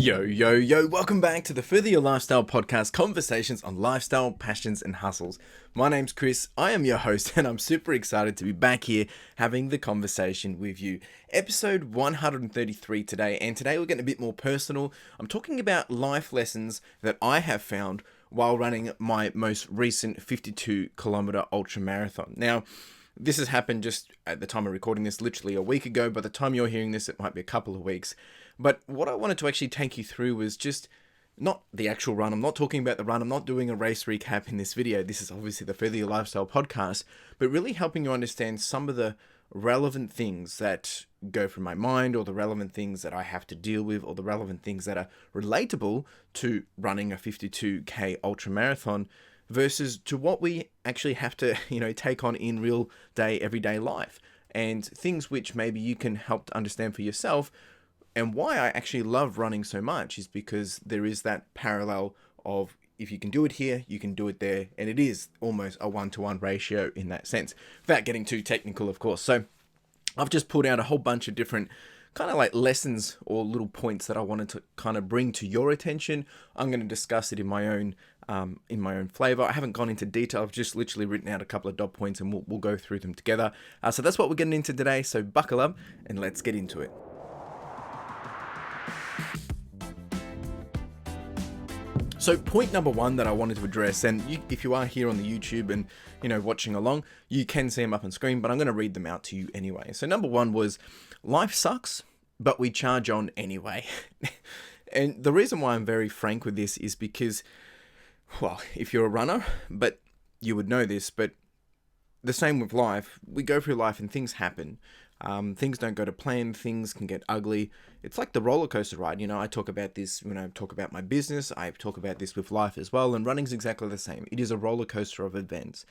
Yo, yo, yo, welcome back to the Further Your Lifestyle podcast, conversations on lifestyle, passions, and hustles. My name's Chris, I am your host, and I'm super excited to be back here having the conversation with you. Episode 133 today, and today we're getting a bit more personal. I'm talking about life lessons that I have found while running my most recent 52-kilometer ultramarathon. Now, this has happened just at the time of recording this, literally a week ago. By the time you're hearing this, it might be a couple of weeks. But what I wanted to actually take you through was just not the actual run. I'm not talking about the run. I'm not doing a race recap in this video. This is obviously the Further Your Lifestyle podcast, but really helping you understand some of the relevant things that go through my mind, or the relevant things that I have to deal with, or the relevant things that are relatable to running a 52K ultramarathon versus to what we actually have to, take on in real day, everyday life, and things which maybe you can help to understand for yourself. And why I actually love running so much is because there is that parallel of if you can do it here, you can do it there. And it is almost a 1-to-1 ratio in that sense, without getting too technical, of course. So I've just pulled out a whole bunch of different kind of like lessons or little points that I wanted to kind of bring to your attention. I'm going to discuss it in my own flavor. I haven't gone into detail. I've just literally written out a couple of dot points, and we'll go through them together. So that's what we're getting into today. So buckle up and let's get into it. So point number one that I wanted to address, and if you are here on the YouTube and, watching along, you can see them up on screen, but I'm going to read them out to you anyway. So number one was, life sucks, but we charge on anyway. And the reason why I'm very frank with this is because, well, if you're a runner, but you would know this, but the same with life. We go through life and things happen. Things don't go to plan. Things can get ugly. It's like the roller coaster ride. I talk about this when I talk about my business. I talk about this with life as well. And running's exactly the same. It is a roller coaster of events.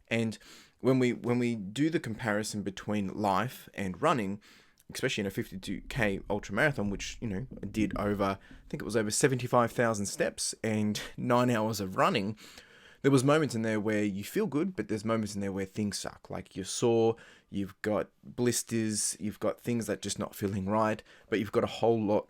And when we do the comparison between life and running, especially in a 52K ultramarathon, which, I did over, I think it was over 75,000 steps and 9 hours of running, there was moments in there where you feel good, but there's moments in there where things suck. Like you're sore, you've got blisters, you've got things that just not feeling right, but you've got a whole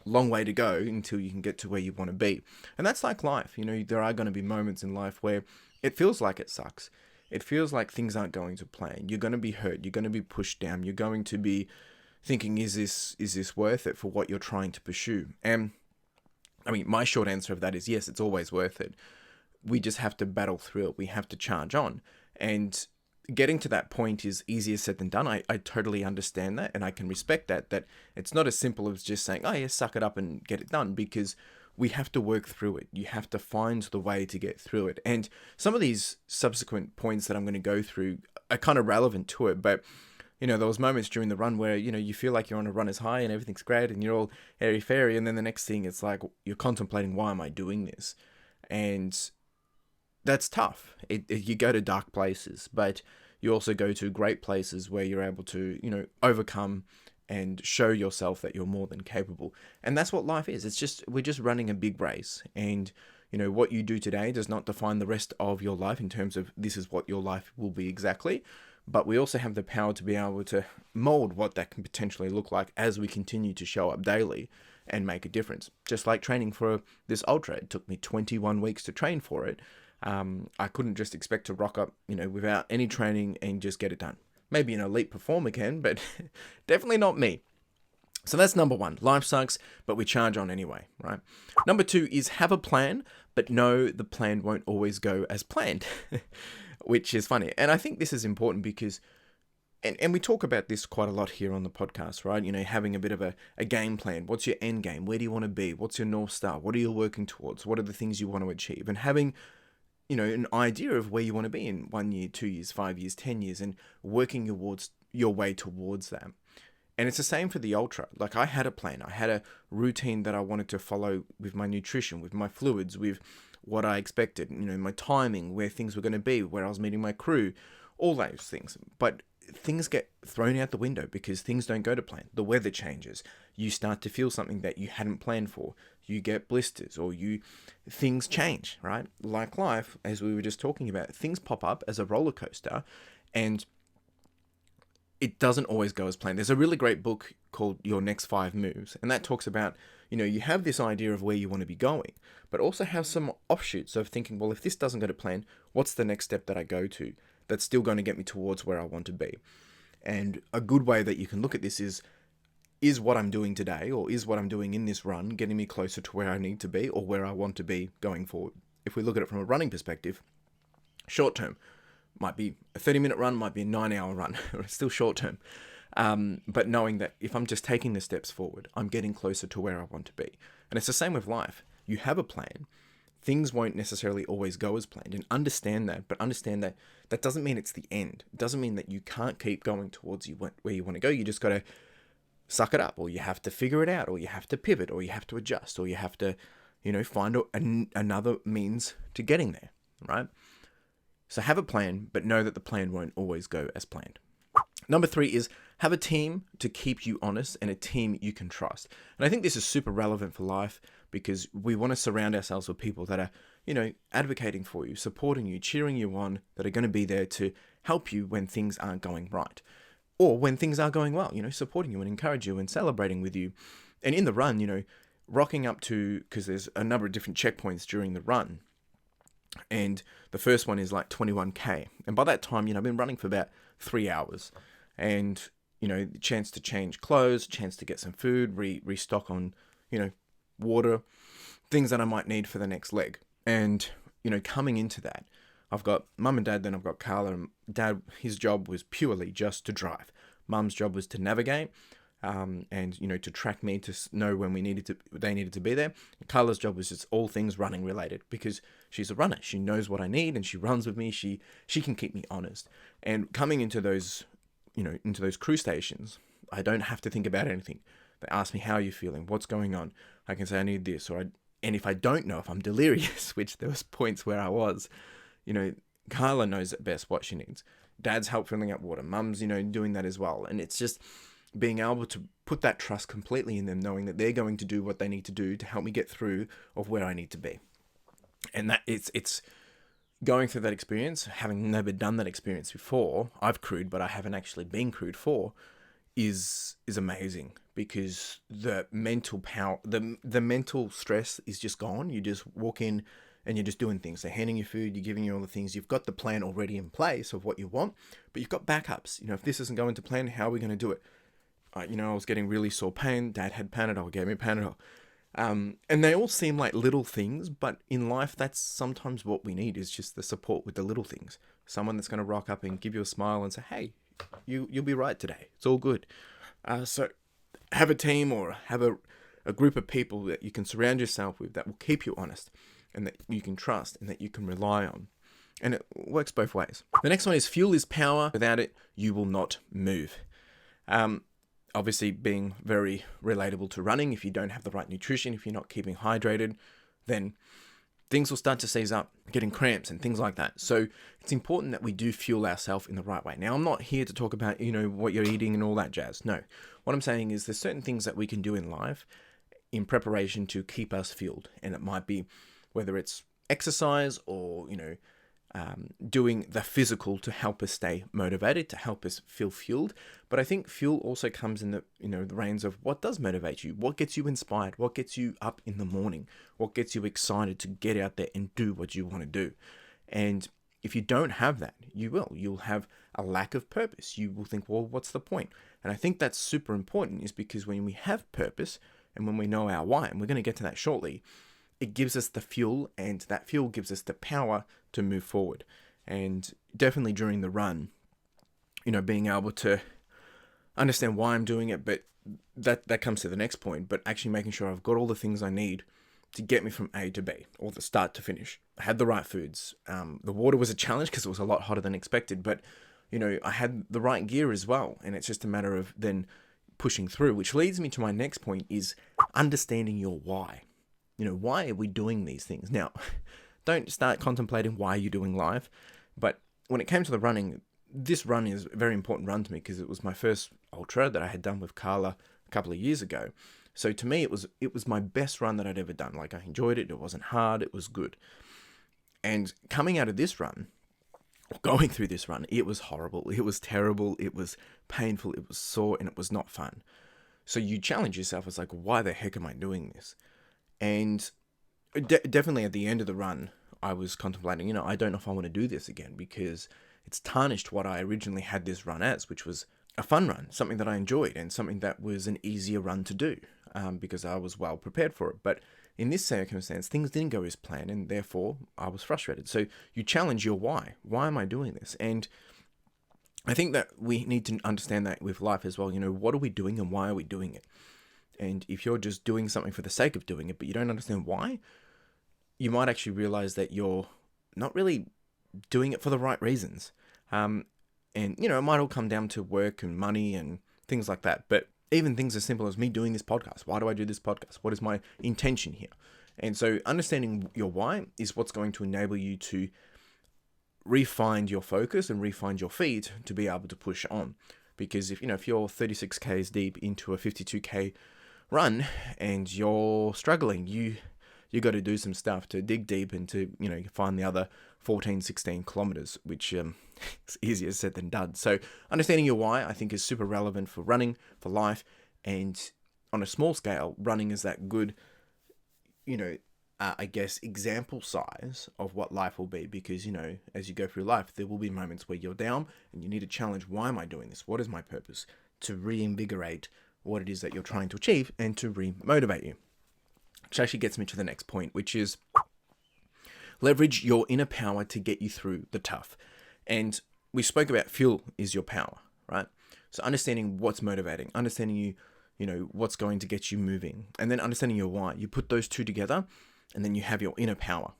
long way to go until you can get to where you want to be. And that's like life. There are going to be moments in life where it feels like it sucks. It feels like things aren't going to plan. You're going to be hurt. You're going to be pushed down. You're going to be thinking, is this worth it for what you're trying to pursue? And I mean, my short answer of that is yes, it's always worth it. We just have to battle through it. We have to charge on. And getting to that point is easier said than done. I totally understand that, and I can respect that it's not as simple as just saying, oh yeah, suck it up and get it done, because we have to work through it. You have to find the way to get through it. And some of these subsequent points that I'm going to go through are kind of relevant to it, but there was moments during the run where, you feel like you're on a runner's high and everything's great and you're all airy-fairy, and then the next thing it's like you're contemplating, why am I doing this? And that's tough. You go to dark places, but you also go to great places where you're able to, overcome and show yourself that you're more than capable. And that's what life is. We're just running a big race. And, what you do today does not define the rest of your life in terms of this is what your life will be exactly. But we also have the power to be able to mold what that can potentially look like as we continue to show up daily and make a difference. Just like training for this ultra. It took me 21 weeks to train for it. I couldn't just expect to rock up, without any training and just get it done. Maybe an elite performer can, but definitely not me. So that's number one. Life sucks, but we charge on anyway, right? Number two is have a plan, but know the plan won't always go as planned, which is funny. And I think this is important because, and we talk about this quite a lot here on the podcast, right? Having a bit of a game plan. What's your end game? Where do you want to be? What's your North Star? What are you working towards? What are the things you want to achieve? And having an idea of where you want to be in 1 year, 2 years, 5 years, 10 years, and working your way towards that. And it's the same for the ultra. Like I had a plan. I had a routine that I wanted to follow with my nutrition, with my fluids, with what I expected, my timing, where things were going to be, where I was meeting my crew, all those things. But things get thrown out the window because things don't go to plan. The weather changes. You start to feel something that you hadn't planned for. You get blisters, or things change, right? Like life, as we were just talking about, things pop up as a roller coaster, and it doesn't always go as planned. There's a really great book called Your Next 5 Moves. And that talks about, you have this idea of where you want to be going, but also have some offshoots of thinking, well, if this doesn't go to plan, what's the next step that I go to that's still going to get me towards where I want to be? And a good way that you can look at this is what I'm doing today, or is what I'm doing in this run getting me closer to where I need to be or where I want to be going forward? If we look at it from a running perspective, short term might be a 30-minute run, might be a 9-hour run, it's still short term. But knowing that if I'm just taking the steps forward, I'm getting closer to where I want to be. And it's the same with life. You have a plan. Things won't necessarily always go as planned, and understand that, but understand that that doesn't mean it's the end. It doesn't mean that you can't keep going towards where you want to go. You just got to suck it up, or you have to figure it out, or you have to pivot, or you have to adjust, or you have to, find another means to getting there, right? So have a plan, but know that the plan won't always go as planned. Number 3 is have a team to keep you honest and a team you can trust. And I think this is super relevant for life because we want to surround ourselves with people that are, advocating for you, supporting you, cheering you on, that are going to be there to help you when things aren't going right. Or when things are going well, supporting you and encourage you and celebrating with you. And in the run, rocking up to, because there's a number of different checkpoints during the run. And the first one is like 21K. And by that time, I've been running for about 3 hours. And, chance to change clothes, chance to get some food, restock on, water, things that I might need for the next leg. And, coming into that, I've got mum and dad, then I've got Carla. And dad, his job was purely just to drive. Mum's job was to navigate, and, to track me to know when they needed to be there. And Carla's job was just all things running related because she's a runner. She knows what I need and she runs with me. She can keep me honest. And coming into those, into those crew stations, I don't have to think about anything. They ask me, how are you feeling? What's going on? I can say I need this, and if I don't know, if I'm delirious, which there was points where I was, Carla knows at best what she needs. Dad's help filling up water. Mum's, doing that as well. And it's just being able to put that trust completely in them, knowing that they're going to do what they need to do to help me get through of where I need to be. And that it's going through that experience, having never done that experience before. I've crewed, but I haven't actually been crewed for, is amazing because the mental power, the mental stress is just gone. You just walk in and you're just doing things. They're handing you food, you're giving you all the things. You've got the plan already in place of what you want, but you've got backups. If this isn't going to plan, how are we going to do it? I was getting really sore pain. Dad had Panadol, gave me Panadol. And they all seem like little things, but in life, that's sometimes what we need, is just the support with the little things. Someone that's going to rock up and give you a smile and say, hey, you'll be right today. It's all good. So have a team or have a group of people that you can surround yourself with that will keep you honest and that you can trust and that you can rely on. And it works both ways. The next one is fuel is power. Without it, you will not move. Obviously being very relatable to running. If you don't have the right nutrition, if you're not keeping hydrated, then things will start to seize up, getting cramps and things like that. So it's important that we do fuel ourselves in the right way. Now, I'm not here to talk about, what you're eating and all that jazz. No, what I'm saying is there's certain things that we can do in life in preparation to keep us fueled. And it might be whether it's exercise or, doing the physical to help us stay motivated, to help us feel fueled. But I think fuel also comes in the, the reins of what does motivate you, what gets you inspired, what gets you up in the morning, what gets you excited to get out there and do what you want to do. And if you don't have that, you'll have a lack of purpose. You will think, well, what's the point? And I think that's super important, is because when we have purpose and when we know our why, and we're going to get to that shortly, it gives us the fuel, and that fuel gives us the power to move forward. And definitely during the run, being able to understand why I'm doing it, but that comes to the next point, but actually making sure I've got all the things I need to get me from A to B, or the start to finish. I had the right foods. The water was a challenge because it was a lot hotter than expected, but I had the right gear as well. And it's just a matter of then pushing through, which leads me to my next point, is understanding your why. Why are we doing these things? Now, don't start contemplating why you're doing life. But when it came to the running, this run is a very important run to me because it was my first ultra that I had done with Carla a couple of years ago. So to me, it was my best run that I'd ever done. Like, I enjoyed it. It wasn't hard. It was good. And coming out of this run, or going through this run, it was horrible. It was terrible. It was painful. It was sore, and it was not fun. So you challenge yourself. It's like, why the heck am I doing this? And definitely at the end of the run, I was contemplating, I don't know if I want to do this again, because it's tarnished what I originally had this run as, which was a fun run, something that I enjoyed and something that was an easier run to do, because I was well prepared for it. But in this circumstance, things didn't go as planned, and therefore I was frustrated. So you challenge your why. Why am I doing this? And I think that we need to understand that with life as well. What are we doing and why are we doing it? And if you're just doing something for the sake of doing it, but you don't understand why, you might actually realize that you're not really doing it for the right reasons. And, it might all come down to work and money and things like that. But even things as simple as me doing this podcast. Why do I do this podcast? What is my intention here? And so understanding your why is what's going to enable you to refine your focus and refine your feet to be able to push on. Because if you're 36 Ks deep into a 52K run and you're struggling, you got to do some stuff to dig deep and to find the other 14, 16 kilometers, which is easier said than done. So understanding your why, I think, is super relevant for running, for life. And on a small scale, running is that good, I guess, example size of what life will be. Because, as you go through life, there will be moments where you're down and you need to challenge, why am I doing this? What is my purpose? To reinvigorate what it is that you're trying to achieve and to re-motivate you. Which actually gets me to the next point, which is leverage your inner power to get you through the tough. And we spoke about fuel is your power, right? So understanding what's motivating, understanding what's going to get you moving, and then understanding your why. You put those two together, and then you have your inner power,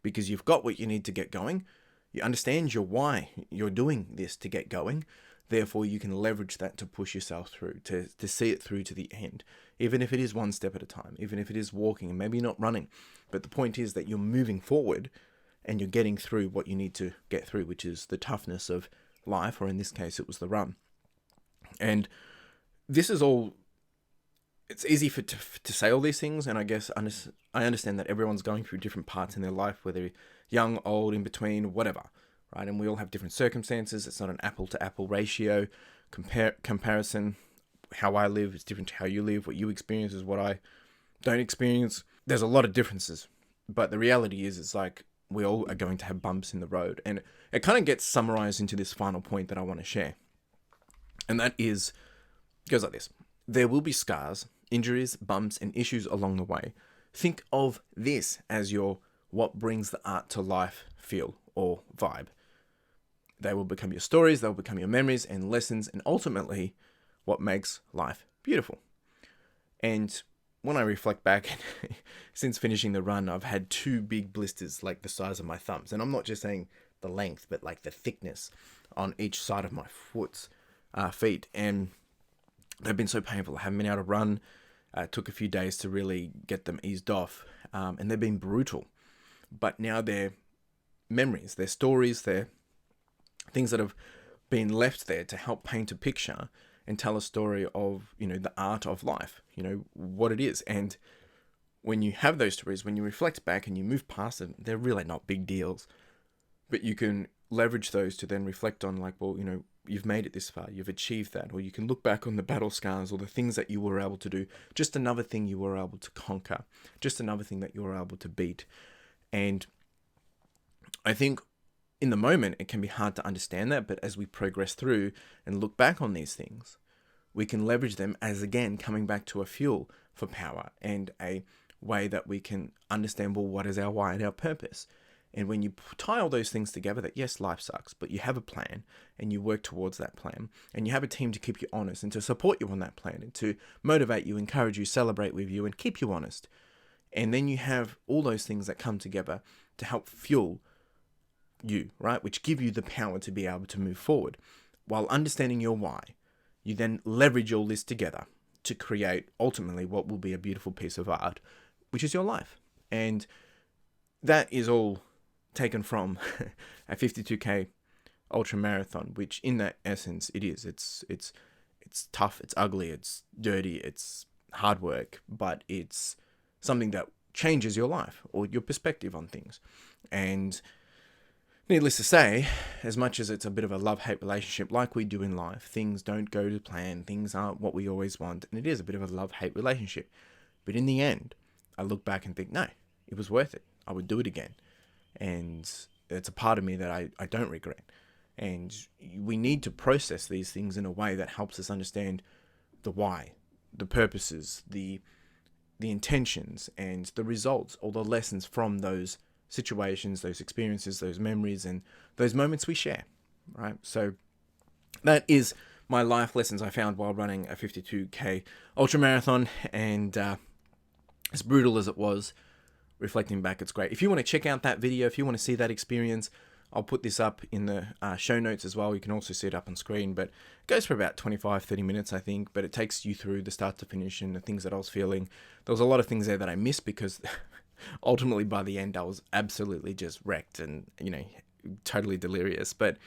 because you've got what you need to get going. You understand your why you're doing this to get going. Therefore, you can leverage that to push yourself through, to see it through to the end, even if it is one step at a time, even if it is walking and maybe not running. But the point is that you're moving forward and you're getting through what you need to get through, which is the toughness of life, or in this case, it was the run. And this is all, it's easy to say all these things, and I guess I understand that everyone's going through different parts in their life, whether young, old, in between, whatever. Right, and we all have different circumstances. It's not an apple-to-apple ratio comparison. How I live is different to how you live. What you experience is what I don't experience. There's a lot of differences, but the reality is, it's like we all are going to have bumps in the road, and it kind of gets summarized into this final point that I want to share, and that is, it goes like this: there will be scars, injuries, bumps, and issues along the way. Think of this as your what brings the art to life feel or vibe. They will become your stories, they will become your memories and lessons, and ultimately what makes life beautiful. And when I reflect back, since finishing the run, I've had 2 big blisters like the size of my thumbs. And I'm not just saying the length, but like the thickness on each side of my feet. And they've been so painful. I haven't been able to run. It took a few days to really get them eased off. And they've been brutal. But now they're memories, they're stories, they're things that have been left there to help paint a picture and tell a story of, the art of life, what it is. And when you have those stories, when you reflect back and you move past them, they're really not big deals. But you can leverage those to then reflect on, like, well, you've made it this far, you've achieved that. Or you can look back on the battle scars or the things that you were able to do, just another thing you were able to conquer, just another thing that you were able to beat. And I think in the moment, it can be hard to understand that, but as we progress through and look back on these things, we can leverage them as, again, coming back to a fuel for power and a way that we can understand, well, what is our why and our purpose? And when you tie all those things together, that yes, life sucks, but you have a plan and you work towards that plan, and you have a team to keep you honest and to support you on that plan and to motivate you, encourage you, celebrate with you, and keep you honest. And then you have all those things that come together to help fuel you, right? Which give you the power to be able to move forward. While understanding your why, you then leverage all this together to create ultimately what will be a beautiful piece of art, which is your life. And that is all taken from a 52K ultramarathon, which in that essence it is. It's tough, it's ugly, it's dirty, it's hard work, but it's something that changes your life or your perspective on things. And Needless to say, as much as it's a bit of a love-hate relationship like we do in life, things don't go to plan, things aren't what we always want, and it is a bit of a love-hate relationship. But in the end, I look back and think, no, it was worth it. I would do it again. And it's a part of me that I don't regret. And we need to process these things in a way that helps us understand the why, the purposes, the intentions, and the results, or the lessons from those situations, those experiences, those memories, and those moments we share, right? So that is my life lessons I found while running a 52k ultramarathon, and as brutal as it was, reflecting back, it's great. If you want to check out that video, if you want to see that experience, I'll put this up in the show notes as well. You can also see it up on screen, but it goes for about 25-30 minutes, I think, but it takes you through the start to finish and the things that I was feeling. There was a lot of things there that I missed because ultimately by the end I was absolutely just wrecked and, totally delirious. But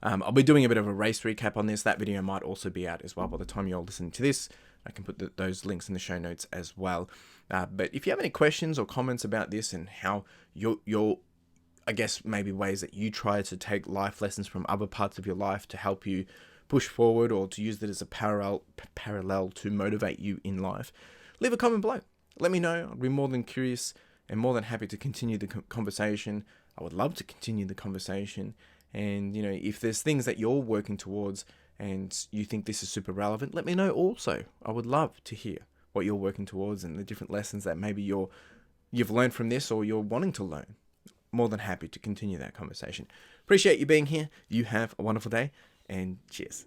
I'll be doing a bit of a race recap on this. That video might also be out as well by the time you're listening to this. I can put those links in the show notes as well. But if you have any questions or comments about this and how your I guess maybe ways that you try to take life lessons from other parts of your life to help you push forward, or to use it as a parallel to motivate you in life, leave a comment below. Let me know. I'd be more than curious and more than happy to continue the conversation. I would love to continue the conversation. And, if there's things that you're working towards and you think this is super relevant, let me know also. I would love to hear what you're working towards and the different lessons that maybe you've learned from this or you're wanting to learn. More than happy to continue that conversation. Appreciate you being here. You have a wonderful day, and cheers.